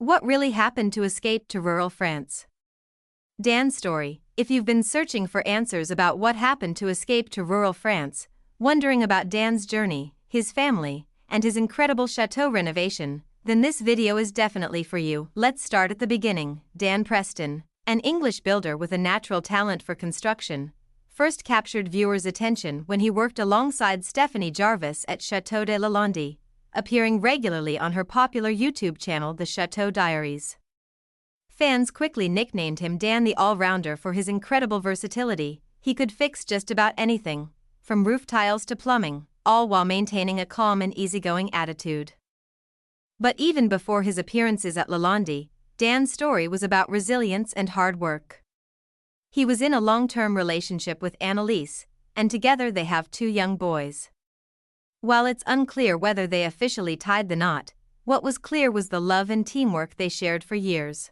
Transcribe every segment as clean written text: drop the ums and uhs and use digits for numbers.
What really happened to escape to rural France? Dan's story. If you've been searching for answers about what happened to escape to rural France, wondering about Dan's journey, his family, and his incredible chateau renovation, then this video is definitely for you. Let's start at the beginning. Dan Preston, an English builder with a natural talent for construction, first captured viewers' attention when he worked alongside Stephanie Jarvis at Château de Chaumont, appearing regularly on her popular YouTube channel The Château Diaries. Fans quickly nicknamed him Dan the Allrounder for his incredible versatility. He could fix just about anything, from roof tiles to plumbing, all while maintaining a calm and easygoing attitude. But even before his appearances at Lalande, Dan's story was about resilience and hard work. He was in a long-term relationship with Annalise, and together they have 2 young boys. While it's unclear whether they officially tied the knot, what was clear was the love and teamwork they shared for years.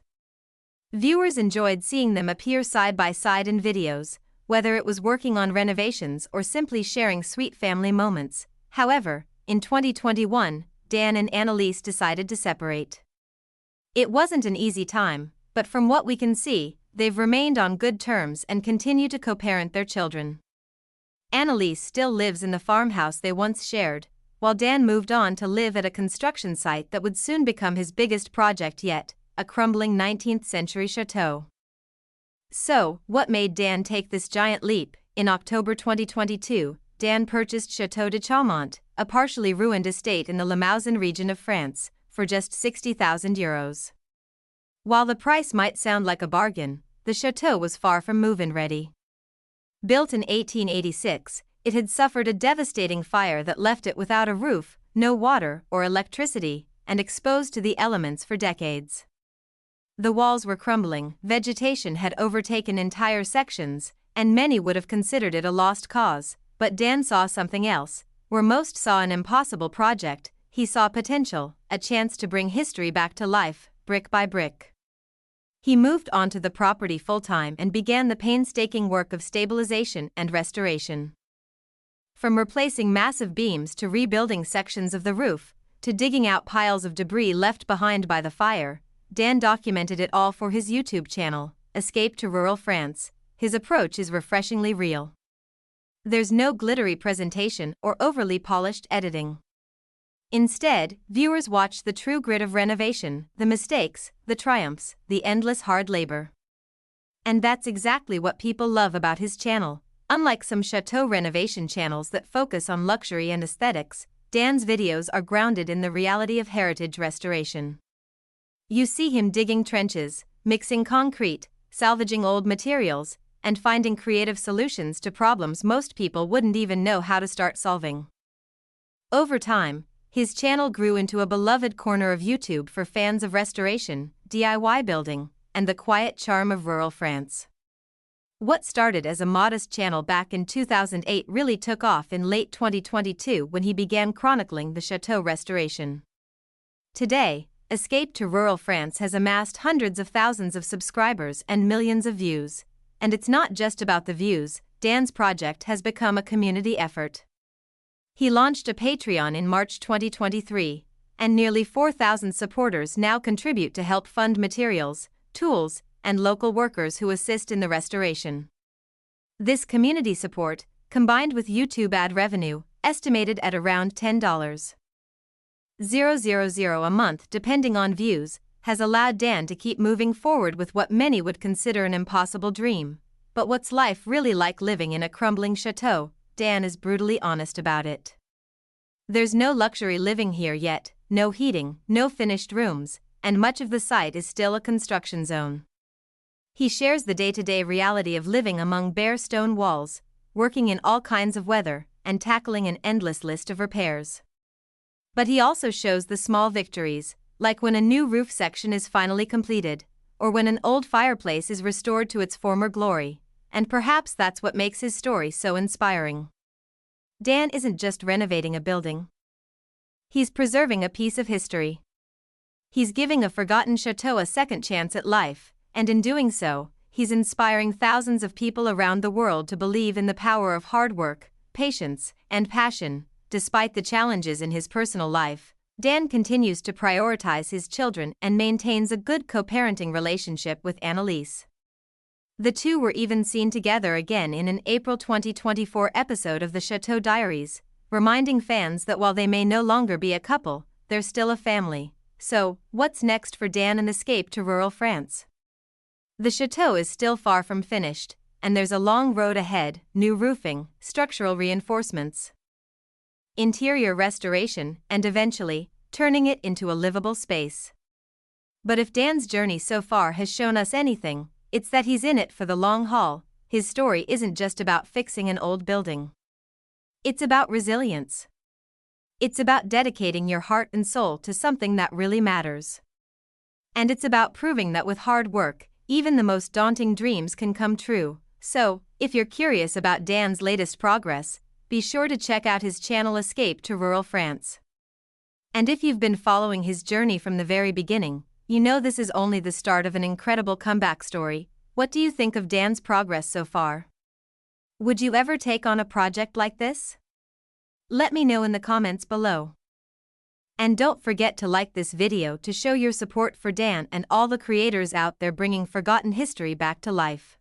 Viewers enjoyed seeing them appear side by side in videos, whether it was working on renovations or simply sharing sweet family moments. However, in 2021, Dan and Annalise decided to separate. It wasn't an easy time, but from what we can see, they've remained on good terms and continue to co-parent their children. Annalise still lives in the farmhouse they once shared, while Dan moved on to live at a construction site that would soon become his biggest project yet, a crumbling 19th-century chateau. So, what made Dan take this giant leap? In October 2022, Dan purchased Château de Chaumont, a partially ruined estate in the Limousin region of France, for just €60,000. While the price might sound like a bargain, the chateau was far from move-in ready. Built in 1886, it had suffered a devastating fire that left it without a roof, no water or electricity, and exposed to the elements for decades. The walls were crumbling, vegetation had overtaken entire sections, and many would have considered it a lost cause. But Dan saw something else. Where most saw an impossible project, he saw potential, a chance to bring history back to life, brick by brick. He moved onto the property full-time and began the painstaking work of stabilization and restoration. From replacing massive beams to rebuilding sections of the roof, to digging out piles of debris left behind by the fire, Dan documented it all for his YouTube channel, Escape to Rural France. His approach is refreshingly real. There's no glittery presentation or overly polished editing. Instead, viewers watch the true grit of renovation, the mistakes, the triumphs, the endless hard labor. And that's exactly what people love about his channel. Unlike some chateau renovation channels that focus on luxury and aesthetics, Dan's videos are grounded in the reality of heritage restoration. You see him digging trenches, mixing concrete, salvaging old materials, and finding creative solutions to problems most people wouldn't even know how to start solving. Over time, his channel grew into a beloved corner of YouTube for fans of restoration, DIY building, and the quiet charm of rural France. What started as a modest channel back in 2008 really took off in late 2022 when he began chronicling the chateau restoration. Today, Escape to Rural France has amassed hundreds of thousands of subscribers and millions of views. And it's not just about the views. Dan's project has become a community effort. He launched a Patreon in March 2023, and nearly 4,000 supporters now contribute to help fund materials, tools, and local workers who assist in the restoration. This community support, combined with YouTube ad revenue, estimated at around $10,000 a month depending on views, has allowed Dan to keep moving forward with what many would consider an impossible dream. But what's life really like living in a crumbling chateau? Dan is brutally honest about it. There's no luxury living here yet, no heating, no finished rooms, and much of the site is still a construction zone. He shares the day-to-day reality of living among bare stone walls, working in all kinds of weather, and tackling an endless list of repairs. But he also shows the small victories, like when a new roof section is finally completed, or when an old fireplace is restored to its former glory, and perhaps that's what makes his story so inspiring. Dan isn't just renovating a building. He's preserving a piece of history. He's giving a forgotten chateau a second chance at life, and in doing so, he's inspiring thousands of people around the world to believe in the power of hard work, patience, and passion. Despite the challenges in his personal life, Dan continues to prioritize his children and maintains a good co-parenting relationship with Annalise. The two were even seen together again in an April 2024 episode of the Château Diaries, reminding fans that while they may no longer be a couple, they're still a family. So, what's next for Dan and Escape to Rural France? The chateau is still far from finished, and there's a long road ahead: new roofing, structural reinforcements, interior restoration, and eventually, turning it into a livable space. But if Dan's journey so far has shown us anything, it's that he's in it for the long haul. His story isn't just about fixing an old building. It's about resilience. It's about dedicating your heart and soul to something that really matters. And it's about proving that with hard work, even the most daunting dreams can come true. So, if you're curious about Dan's latest progress, be sure to check out his channel Escape to Rural France. And if you've been following his journey from the very beginning, you know this is only the start of an incredible comeback story. What do you think of Dan's progress so far? Would you ever take on a project like this? Let me know in the comments below. And don't forget to like this video to show your support for Dan and all the creators out there bringing forgotten history back to life.